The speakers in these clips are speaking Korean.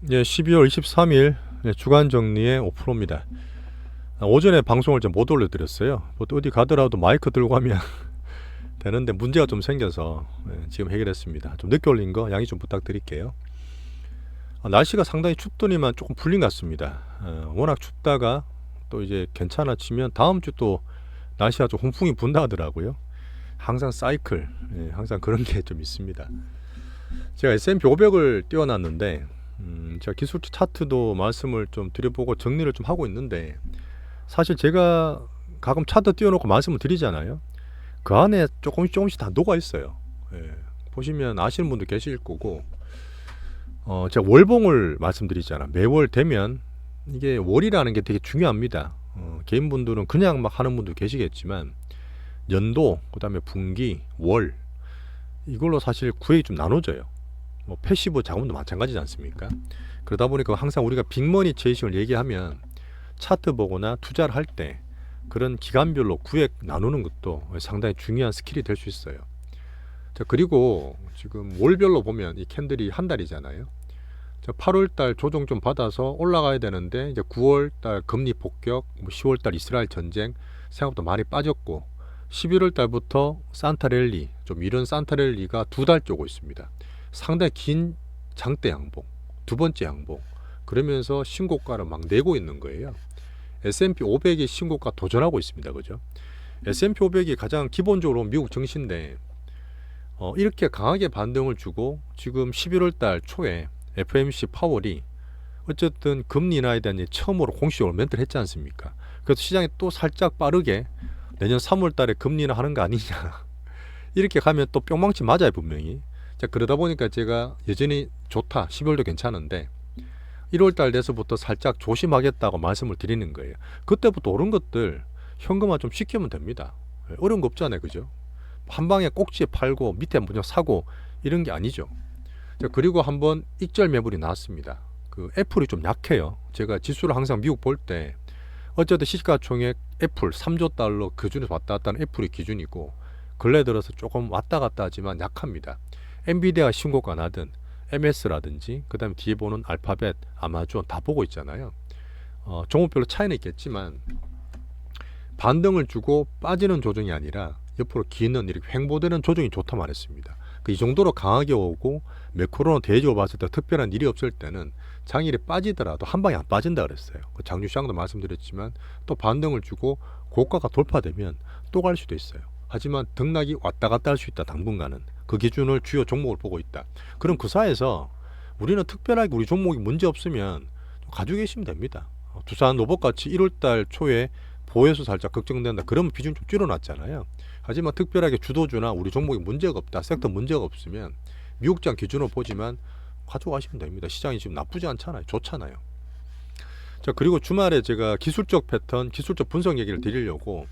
예, 12월 23일 주간 정리의 5%입니다. 오전에 방송을 좀 못 올려드렸어요. 뭐 어디 가더라도 마이크 들고 하면 되는데 문제가 좀 생겨서 지금 해결했습니다. 좀 늦게 올린 거 양해 좀 부탁드릴게요. 날씨가 상당히 춥더니만 조금 풀린 것 같습니다. 워낙 춥다가 또 이제 괜찮아지면 다음 주 또 날씨가 좀 훈풍이 분다 하더라고요. 항상 사이클, 항상 그런 게 좀 있습니다. 제가 S&P 500을 띄워놨는데 제가 기술주 차트도 말씀을 좀 드려보고 정리를 좀 하고 있는데, 사실 제가 가끔 차트 띄워놓고 말씀을 드리잖아요. 그 안에 조금씩 다 녹아 있어요. 보시면 아시는 분도 계실 거고, 제가 월봉을 말씀드리잖아. 매월 되면 이게 월이라는 게 되게 중요합니다. 개인분들은 그냥 막 하는 분도 계시겠지만 연도, 그 다음에 분기, 월, 이걸로 사실 구획이 좀 나눠져요. 뭐 패시브 자금도 마찬가지지 않습니까? 그러다 보니까 항상 우리가 빅머니 체이싱을 얘기하면 차트 보거나 투자를 할 때 그런 기간별로 구획 나누는 것도 상당히 중요한 스킬이 될 수 있어요. 자, 그리고 지금 월별로 보면 이 캔들이 한 달이잖아요. 8월달 조정 좀 받아서 올라가야 되는데 이제 9월달 금리 폭격, 10월달 이스라엘 전쟁 생각보다 많이 빠졌고, 11월달부터 산타랠리, 좀 이런 산타랠리가 2달째 오고 있습니다. 상당히 긴 장대 양봉, 두 번째 양봉, 그러면서 신고가를 막 내고 있는 거예요. S&P 500이 신고가 도전하고 있습니다. 그죠? S&P 500이 가장 기본적으로 미국 증시인데 이렇게 강하게 반등을 주고, 지금 11월 달 초에 FOMC 파월이 어쨌든 금리 인하에 대한 처음으로 공식적으로 멘트를 했지 않습니까? 그래서 시장이 또 살짝 빠르게 내년 3월 달에 금리 인하하는 거 아니냐 이렇게 가면 또 뿅망치 맞아요, 분명히. 자, 그러다 보니까 제가 여전히 좋다, 12월도 괜찮은데 1월달 돼서부터 살짝 조심하겠다고 말씀을 드리는 거예요. 그때부터 오른 것들 현금화 좀 시키면 됩니다. 어려운 거 없잖아요, 그죠? 한 방에 꼭지에 팔고 밑에 먼저 사고 이런 게 아니죠. 자, 그리고 한번 익절 매물이 나왔습니다. 그 애플이 좀 약해요. 제가 지수를 항상 미국 볼 때 어쨌든 시가총액 애플 3조 달러 기준에서 왔다 갔다 하는 애플이 기준이고, 근래 들어서 조금 왔다 갔다 하지만 약합니다. 엔비디아 신고가 나든 MS라든지 그 다음에 뒤에 보는 알파벳, 아마존 다 보고 있잖아요. 종목별로 차이는 있겠지만 반등을 주고 빠지는 조정이 아니라 옆으로 기는 이렇게 횡보되는 조정이 좋다 말했습니다. 이 정도로 강하게 오고 매크로는 대지로 봤을 때 특별한 일이 없을 때는 장일이 빠지더라도 한 방에 안 빠진다 그랬어요. 장주 시장도 말씀드렸지만 또 반등을 주고 고가가 돌파되면 또 갈 수도 있어요. 하지만 등락이 왔다 갔다 할 수 있다. 당분간은 그 기준을 주요 종목을 보고 있다. 그럼 그 사이에서 우리는 특별하게 우리 종목이 문제 없으면 가지고 계시면 됩니다. 두산 로봇같이 1월달 초에 보여서 살짝 걱정된다, 그러면 비중 좀 줄여놨잖아요. 하지만 특별하게 주도주나 우리 종목이 문제가 없다, 섹터 문제가 없으면 미국장 기준으로 보지만 가져가시면 됩니다. 시장이 지금 나쁘지 않잖아요. 좋잖아요. 자, 그리고 주말에 제가 기술적 패턴, 기술적 분석 얘기를 드리려고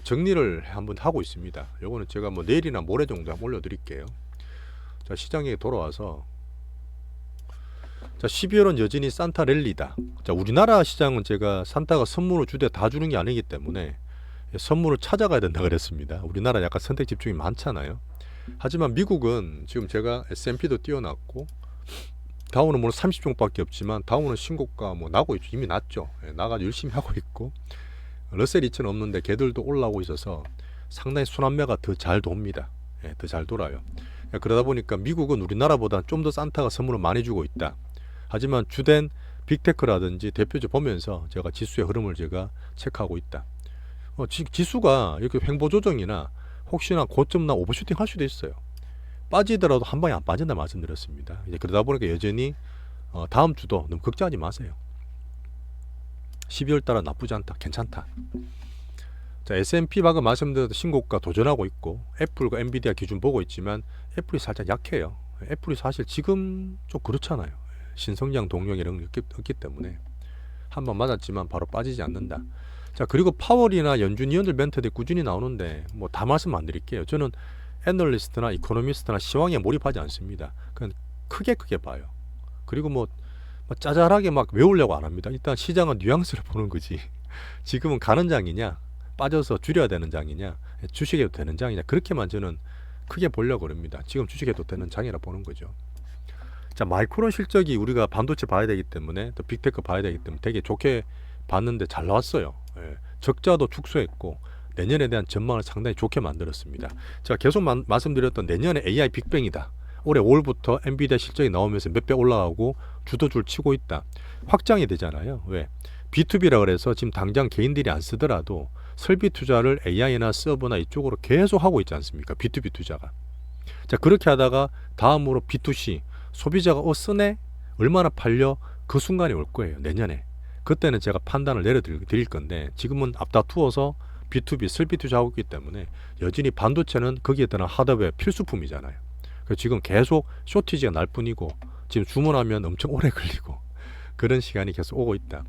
정리를 한번 하고 있습니다. 요거는 제가 뭐 내일이나 모레 정도 한번 올려드릴게요. 자, 시장에 돌아와서, 자, 12월은 여전히 산타 랠리다. 자, 우리나라 시장은 제가 산타가 선물을 주되 다 주는 게 아니기 때문에 선물을 찾아가야 된다 그랬습니다. 우리나라 약간 선택 집중이 많잖아요. 하지만 미국은 지금 제가 S&P도 띄워놨고 다우는 물론 30종밖에 없지만 다우는 신고가 뭐 나고 있죠. 이미 났죠. 나가지고 열심히 하고 있고, 러셀 2000 없는데 걔들도 올라오고 있어서 상당히 순환매가 더 잘 돕니다. 더 잘 돌아요. 그러다 보니까 미국은 우리나라보다 좀 더 산타가 선물을 많이 주고 있다. 하지만 주된 빅테크라든지 대표주 보면서 제가 지수의 흐름을 제가 체크하고 있다. 지수가 이렇게 횡보 조정이나 혹시나 고점나 오버슈팅 할 수도 있어요. 빠지더라도 한 방에 안 빠진다 말씀드렸습니다. 이제 그러다 보니까 여전히 다음 주도 너무 걱정하지 마세요. 12월 달은 나쁘지 않다, 괜찮다. 자, S&P 방금 말씀드린 신고가 도전하고 있고 애플과 엔비디아 기준 보고 있지만 애플이 살짝 약해요. 애플이 사실 지금 좀 그렇잖아요. 신성장 동력이 이런 게 없기 때문에 한번 맞았지만 바로 빠지지 않는다. 자, 그리고 파월이나 연준 위원들 멘트들이 꾸준히 나오는데 뭐 다 말씀 안 드릴게요. 저는 애널리스트나 이코노미스트나 시황에 몰입하지 않습니다. 그냥 크게 봐요. 그리고 뭐 짜잘하게 막 외우려고 안 합니다. 일단 시장은 뉘앙스를 보는 거지. 지금은 가는 장이냐, 빠져서 줄여야 되는 장이냐, 주식해도 되는 장이냐, 그렇게만 저는 크게 보려고 합니다. 지금 주식해도 되는 장이라 보는 거죠. 자, 마이크론 실적이 우리가 반도체 봐야 되기 때문에 또 빅테크 봐야 되기 때문에 되게 좋게 봤는데 잘 나왔어요. 예. 적자도 축소했고 내년에 대한 전망을 상당히 좋게 만들었습니다. 제가 계속 말씀드렸던 내년에 AI 빅뱅이다. 올해 5월부터 엔비디아 실적이 나오면서 몇 배 올라가고 주도줄 치고 있다. 확장이 되잖아요. 왜? B2B라 그래서 지금 당장 개인들이 안 쓰더라도 설비 투자를 AI나 서버나 이쪽으로 계속 하고 있지 않습니까? B2B 투자가. 자, 그렇게 하다가 다음으로 B2C 소비자가 쓰네? 얼마나 팔려? 그 순간이 올 거예요. 내년에. 그때는 제가 판단을 내려드릴 건데 지금은 앞다투어서 B2B 설비 투자하고 있기 때문에 여전히 반도체는 거기에 따른 하드웨어 필수품이잖아요. 그래서 지금 계속 쇼티지가 날 뿐이고 지금 주문하면 엄청 오래 걸리고 그런 시간이 계속 오고 있다.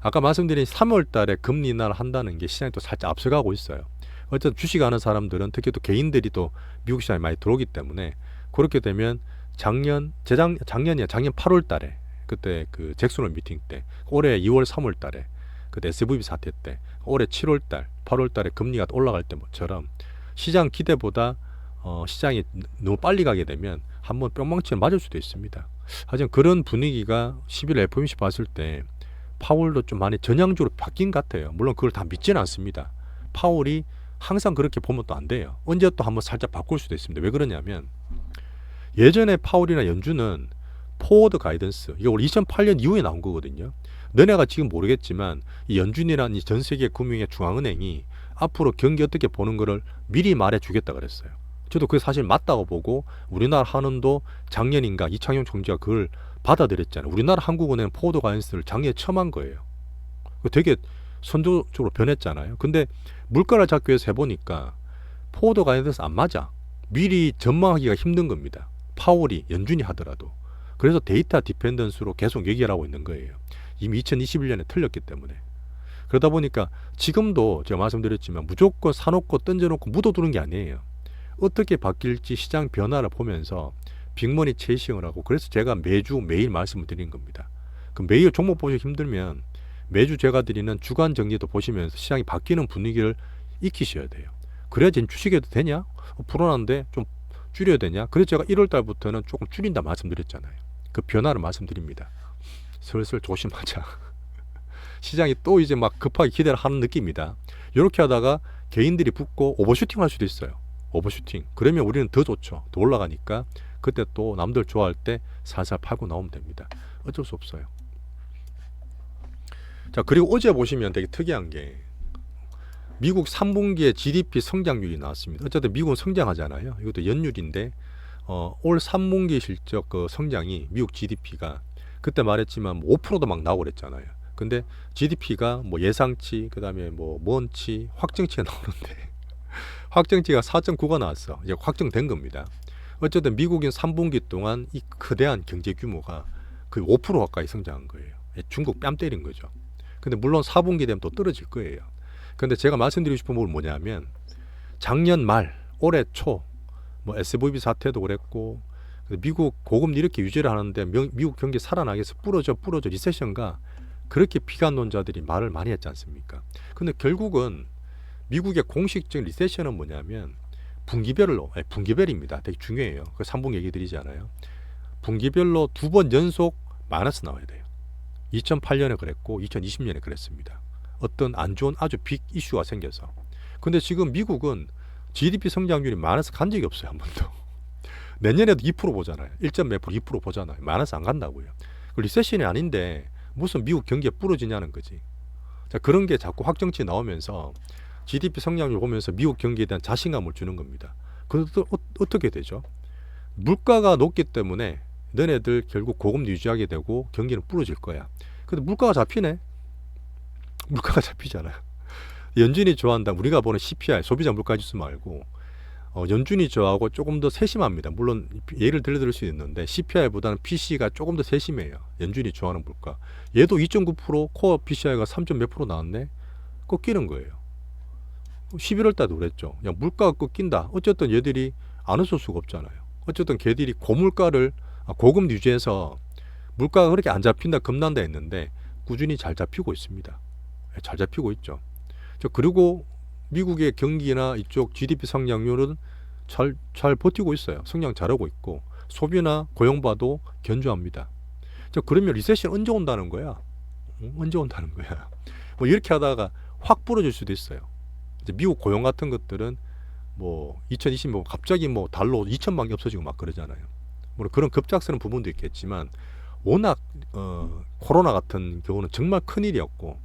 아까 말씀드린 3월 달에 금리 인하를 한다는 게 시장이 또 살짝 앞서가고 있어요. 어쨌든 주식하는 사람들은 특히 또 개인들이 또 미국 시장에 많이 들어오기 때문에 그렇게 되면 작년 8월 달에 그때 그 잭슨홀 미팅 때 올해 2월 3월 달에 그때 SVB 사태 때 올해 7월 달 8월 달에 금리가 올라갈 때처럼 시장 기대보다 시장이 너무 빨리 가게 되면 한번 뿅망치를 맞을 수도 있습니다. 하지만 그런 분위기가 11월 FOMC 봤을 때 파월도 좀 많이 전향적으로 바뀐 것 같아요. 물론 그걸 다 믿지는 않습니다. 파월이 항상 그렇게 보면 또 안 돼요. 언제 또 한번 살짝 바꿀 수도 있습니다. 왜 그러냐면 예전에 파월이나 연준은 포워드 가이던스 이게 우리 2008년 이후에 나온 거거든요. 너네가 지금 모르겠지만 이 연준이라는 이 전 세계 금융의 중앙은행이 앞으로 경기 어떻게 보는 거를 미리 말해 주겠다 그랬어요. 저도 그게 사실 맞다고 보고 우리나라 한은도 작년인가 이창용 총재가 그걸 받아들였잖아요. 우리나라 한국은행 포워드 가이던스를 작년에 처음 한 거예요. 되게 선도적으로 변했잖아요. 근데 물가를 잡기 위해서 해보니까 포워드 가이던스 안 맞아. 미리 전망하기가 힘든 겁니다. 파월이 연준이 하더라도. 그래서 데이터 디펜던스로 계속 얘기를 하고 있는 거예요. 이미 2021년에 틀렸기 때문에. 그러다 보니까 지금도 제가 말씀드렸지만 무조건 사놓고 던져놓고 묻어두는 게 아니에요. 어떻게 바뀔지 시장 변화를 보면서 빅머니 체이싱을 하고 그래서 제가 매일 말씀을 드린 겁니다. 그 매일 종목 보시기 힘들면 매주 제가 드리는 주간 정리도 보시면서 시장이 바뀌는 분위기를 익히셔야 돼요. 그래야 지금 주식해도 되냐? 불안한데 좀 줄여야 되냐? 그래서 제가 1월 달부터는 조금 줄인다 말씀드렸잖아요. 그 변화를 말씀드립니다. 슬슬 조심하자. 시장이 또 이제 막 급하게 기대를 하는 느낌이다. 이렇게 하다가 개인들이 붙고 오버슈팅 할 수도 있어요. 오버슈팅. 그러면 우리는 더 좋죠. 더 올라가니까 그때 또 남들 좋아할 때 살살 팔고 나오면 됩니다. 어쩔 수 없어요. 자, 그리고 어제 보시면 되게 특이한 게 미국 3분기에 GDP 성장률이 나왔습니다. 어쨌든 미국은 성장하잖아요. 이것도 연율인데 올 3분기 실적 그 성장이 미국 GDP가 그때 말했지만 5%도 막 나오고 그랬잖아요. 근데 GDP가 뭐 예상치 그다음에 뭐 먼치 확정치가 나오는데 확정치가 4.9가 나왔어. 이제 확정된 겁니다. 어쨌든 미국인 3분기 동안 이 거대한 경제 규모가 거의 5% 가까이 성장한 거예요. 중국 뺨 때린 거죠. 근데 물론 4분기 되면 또 떨어질 거예요. 근데 제가 말씀드리고 싶은 부분은 뭐냐면 작년 말 올해 초 뭐 SVB 사태도 그랬고 미국 고금리 이렇게 유지를 하는데 미국 경기 살아나기 위해서 부러져 리세션가 그렇게 비관론자들이 말을 많이 했지 않습니까? 근데 결국은 미국의 공식적인 리세션은 뭐냐면 분기별입니다. 되게 중요해요. 그 3분기 얘기 드리잖아요. 분기별로 2번 연속 마이너스 나와야 돼요. 2008년에 그랬고 2020년에 그랬습니다. 어떤 안 좋은 아주 빅 이슈가 생겨서. 근데 지금 미국은 GDP 성장률이 마이너스 간 적이 없어요. 한 번도. 내년에도 2% 보잖아요. 1점 몇 프로 2% 보잖아요. 마이너스 안 간다고요. 리세션이 아닌데 무슨 미국 경기가 부러지냐는 거지. 자, 그런 게 자꾸 확정치 나오면서 GDP 성장률 보면서 미국 경기에 대한 자신감을 주는 겁니다. 그것도 어떻게 되죠? 물가가 높기 때문에 너네들 결국 고금리 유지하게 되고 경기는 부러질 거야. 근데 물가가 잡히네. 물가가 잡히잖아요. 연준이 좋아한다. 우리가 보는 CPI 소비자 물가지수 말고 연준이 좋아하고 조금 더 세심합니다. 물론 예를 들어드릴 수 있는데 CPI보다는 PC가 조금 더 세심해요. 연준이 좋아하는 물가. 얘도 2.9% 코어 PCI가 3. 몇 프로 나왔네. 꺾이는 거예요. 11월 달도 그랬죠. 야, 물가가 꺾인다. 어쨌든 얘들이 안 웃을 수가 없잖아요. 어쨌든 걔들이 고금 유지해서 물가가 그렇게 안 잡힌다 겁난다 했는데 꾸준히 잘 잡히고 있습니다. 잘 잡히고 있죠. 그리고 미국의 경기나 이쪽 GDP 성장률은 잘 버티고 있어요. 성장 잘하고 있고 소비나 고용 봐도 견조합니다. 그러면 리세션 언제 온다는 거야? 언제 온다는 거야? 뭐 이렇게 하다가 확 부러질 수도 있어요. 이제 미국 고용 같은 것들은 뭐 2020 뭐 갑자기 뭐 달러 2천만 개 없어지고 막 그러잖아요. 물론 그런 급작스러운 부분도 있겠지만 워낙 코로나 같은 경우는 정말 큰일이었고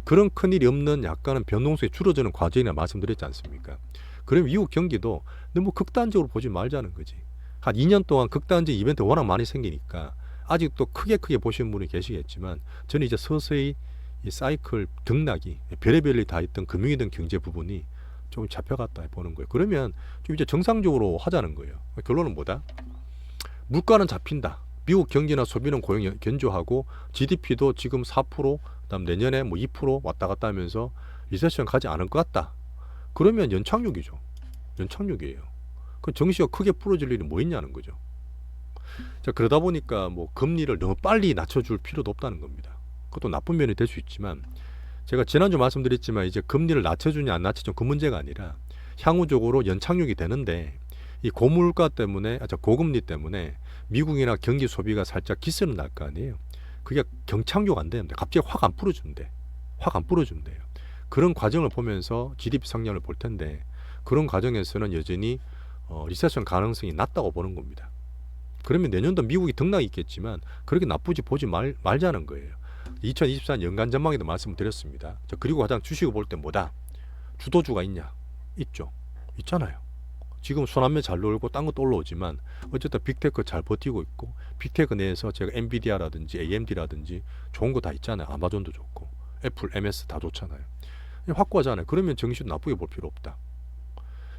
그런 큰일이 없는 약간은 변동성이 줄어드는 과정이라 말씀드렸지 않습니까? 그럼 미국 경기도 너무 극단적으로 보지 말자는 거지. 한 2년 동안 극단적 이벤트 워낙 많이 생기니까 아직도 크게 보시는 분이 계시겠지만 저는 이제 서서히 이 사이클 등락이 별의별이 다 있던 금융이든 경제 부분이 좀 잡혀갔다 보는 거예요. 그러면 좀 이제 정상적으로 하자는 거예요. 결론은 뭐다? 물가는 잡힌다. 미국 경기나 소비는 고용 견조하고 GDP도 지금 4%, 그다음 내년에 뭐 2% 왔다 갔다 하면서 리세션 가지 않을 것 같다. 그러면 연착륙이죠. 연착륙이에요. 그 정시가 크게 풀어질 일이 뭐 있냐는 거죠. 자, 그러다 보니까 뭐 금리를 너무 빨리 낮춰줄 필요도 없다는 겁니다. 그것도 나쁜 면이 될 수 있지만 제가 지난주 말씀드렸지만 이제 금리를 낮춰주냐 안 낮춰주냐 그 문제가 아니라 향후적으로 연착륙이 되는데 이 고물가 때문에 고금리 때문에 미국이나 경기 소비가 살짝 기스는 날 거 아니에요. 그게 경착륙 안 되는데 갑자기 확 안 풀어준대. 확 안 풀어준대요. 그런 과정을 보면서 GDP 성장을 볼 텐데 그런 과정에서는 여전히 리세션 가능성이 낮다고 보는 겁니다. 그러면 내년도 미국이 등락이 있겠지만 그렇게 나쁘지 보지 말자는 거예요. 2024년 연간 전망에도 말씀드렸습니다. 그리고 가장 주식을 볼 때 뭐다? 주도주가 있냐? 있죠. 있잖아요. 지금 순환매 잘 놀고 딴 것도 올라오지만 어쨌든 빅테크 잘 버티고 있고 빅테크 내에서 제가 엔비디아라든지 AMD라든지 좋은 거 다 있잖아요. 아마존도 좋고 애플, MS 다 좋잖아요. 확고하잖아요. 그러면 정시도 나쁘게 볼 필요 없다.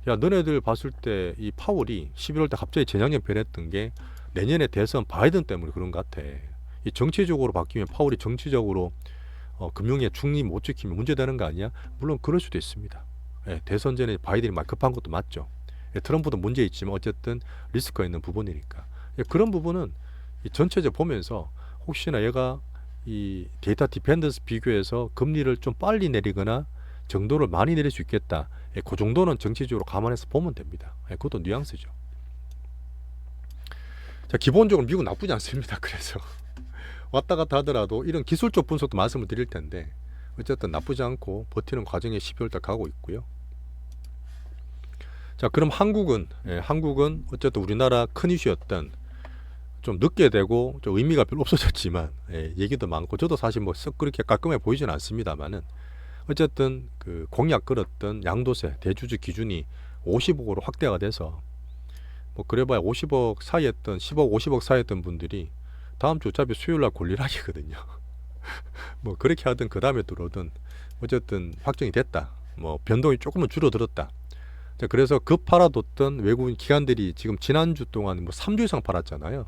야, 너네들 봤을 때 이 파월이 11월 때 갑자기 재작년 변했던 게 내년에 대선 바이든 때문에 그런 것 같아. 이 정치적으로 바뀌면 파월이 정치적으로 금융에 중립 못 지키면 문제되는 거 아니야? 물론 그럴 수도 있습니다. 예, 대선 전에 바이든이 막 급한 것도 맞죠. 예, 트럼프도 문제 있지만 어쨌든 리스크가 있는 부분이니까. 예, 그런 부분은 전체적으로 보면서 혹시나 얘가 이 데이터 디펜던스 비교해서 금리를 좀 빨리 내리거나 정도를 많이 내릴 수 있겠다. 예, 그 정도는 정치적으로 감안해서 보면 됩니다. 예, 그것도 뉘앙스죠. 자, 기본적으로 미국 나쁘지 않습니다. 그래서 왔다 갔다 하더라도 이런 기술적 분석도 말씀을 드릴 텐데 어쨌든 나쁘지 않고 버티는 과정에 12월달 가고 있고요. 자, 그럼 한국은 어쨌든 우리나라 큰 이슈였던 좀 늦게 되고 좀 의미가 별로 없어졌지만 얘기도 많고 저도 사실 뭐 썩 그렇게 깔끔해 보이지는 않습니다만은 어쨌든 그 공약 걸었던 양도세 대주주 기준이 50억으로 확대가 돼서 뭐 그래봐야 50억 사이였던 10억 50억 사이였던 분들이 다음 주 어차피 수요일날 골리락이거든요. 뭐 그렇게 하든 그 다음에 들어오든 어쨌든 확정이 됐다. 뭐 변동이 조금은 줄어들었다. 자, 그래서 급 팔아뒀던 외국인 기관들이 지금 지난주 동안 뭐 3주 이상 팔았잖아요.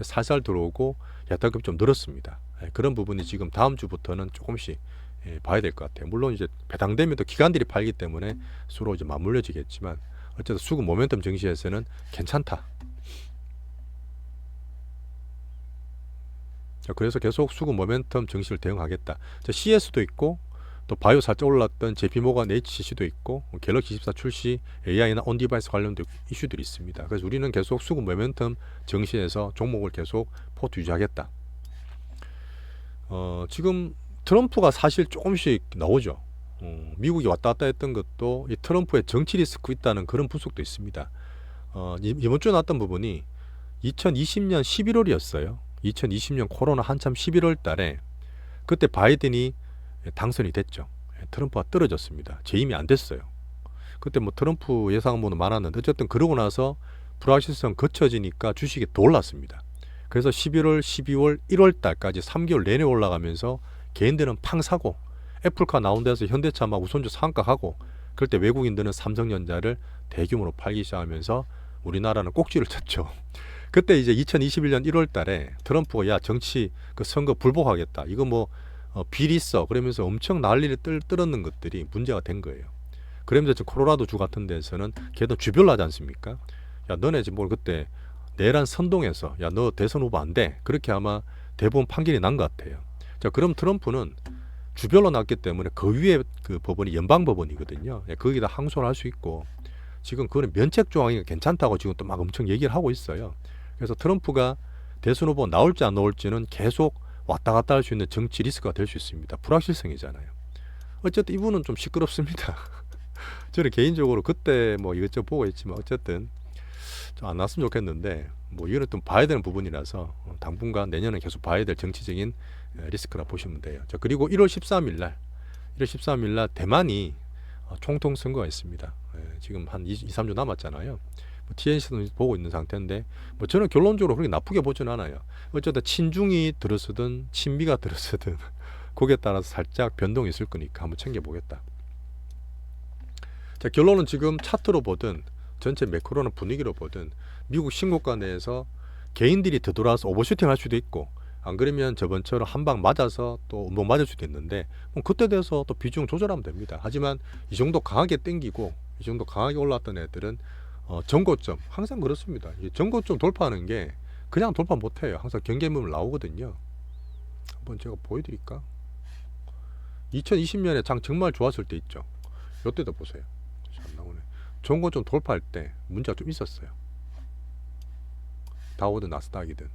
살살 들어오고 야당급이 좀 늘었습니다. 그런 부분이 지금 다음 주부터는 조금씩 봐야 될 것 같아요. 물론 이제 배당되면 또 기관들이 팔기 때문에 서로 이제 맞물려지겠지만 어쨌든 수급 모멘텀 증시에서는 괜찮다. 자, 그래서 계속 수급 모멘텀 증시를 대응하겠다. 자, CS도 있고 또 바이오 살짝 올랐던 JP모건 HCC도 있고 갤럭시 24 출시 AI나 온디바이스 관련된 이슈들이 있습니다. 그래서 우리는 계속 수급 모멘텀 증시에서 종목을 계속 포트 유지하겠다. 지금 트럼프가 사실 조금씩 나오죠. 미국이 왔다 갔다 했던 것도 이 트럼프의 정치 리스크 있다는 그런 분석도 있습니다. 이번 주에 나왔던 부분이 2020년 11월이었어요. 2020년 코로나 한참 11월 달에 그때 바이든이 당선이 됐죠. 트럼프가 떨어졌습니다. 재임이 안 됐어요. 그때 뭐 트럼프 예상 후보는 많았는데 어쨌든 그러고 나서 불확실성 거쳐지니까 주식이 더 올랐습니다. 그래서 11월, 12월, 1월 달까지 3개월 내내 올라가면서 개인들은 팡 사고 애플카 나온 데서 현대차 막 우선주 상각하고 그럴 때 외국인들은 삼성전자를 대규모로 팔기 시작하면서 우리나라는 꼭지를 쳤죠. 그때 이제 2021년 1월 달에 트럼프가 야 정치 그 선거 불복하겠다. 이거 뭐 비리 있어. 그러면서 엄청 난리를 떨었는 것들이 문제가 된 거예요. 그러면서 지금 콜로라도 주 같은 데서는 걔도 주별로 하지 않습니까? 야 너네 지금 뭘 그때 내란 선동해서 야 너 대선 후보 안 돼. 그렇게 아마 대부분 판결이 난 것 같아요. 자, 그럼 트럼프는 주별로 났기 때문에 그 위에 그 법원이 연방법원이거든요. 예, 거기다 항소를 할 수 있고 지금 그거는 면책 조항이 괜찮다고 지금 또 막 엄청 얘기를 하고 있어요. 그래서 트럼프가 대선 후보 나올지 안 나올지는 계속 왔다 갔다 할 수 있는 정치 리스크가 될 수 있습니다. 불확실성이잖아요. 어쨌든 이분은 좀 시끄럽습니다. 저는 개인적으로 그때 뭐 이것저것 보고 있지만 어쨌든 좀 안 났으면 좋겠는데 뭐 이거는 좀 봐야 되는 부분이라서 당분간 내년에 계속 봐야 될 정치적인 리스크라 보시면 돼요. 자, 그리고 1월 13일 날 대만이 총통 선거가 있습니다. 지금 한 2, 3주 남았잖아요. 뭐 TNC도 보고 있는 상태인데 뭐 저는 결론적으로 그렇게 나쁘게 보진 않아요. 어쨌든 친중이 들어서든 친미가 들어서든 거기에 따라서 살짝 변동이 있을 거니까 한번 챙겨보겠다. 자, 결론은 지금 차트로 보든 전체 매크로나 분위기로 보든 미국 신고가 내에서 개인들이 되돌아서 오버슈팅 할 수도 있고 안 그러면 저번처럼 한 방 맞아서 또 운동 맞을 수도 있는데 그때 돼서 또 비중 조절하면 됩니다. 하지만 이 정도 강하게 땡기고 이 정도 강하게 올랐던 애들은 전고점 항상 그렇습니다. 전고점 돌파하는 게 그냥 돌파 못해요. 항상 경계물 나오거든요. 한번 제가 보여드릴까? 2020년에 장 정말 좋았을 때 있죠. 이때도 보세요. 안 나오네. 전고점 돌파할 때 문제가 좀 있었어요. 다우든 나스닥이든.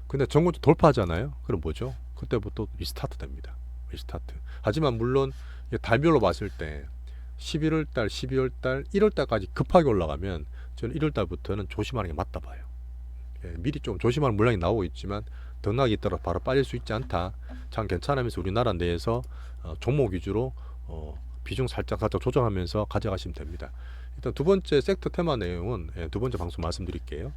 근데 전고점 돌파하잖아요. 그럼 뭐죠? 그때부터 리스타트 됩니다. 리스타트. 하지만 물론 달별로 봤을 때 11월달, 12월달, 1월달까지 급하게 올라가면 저는 1월달부터는 조심하는 게 맞다 봐요. 미리 좀 조심하는 물량이 나오고 있지만 등락이 있더라도 바로 빠질 수 있지 않다. 참 괜찮으면서 우리나라 내에서 종목 위주로 비중 살짝 조정하면서 가져가시면 됩니다. 일단 두 번째 섹터 테마 내용은 두 번째 방송 말씀드릴게요.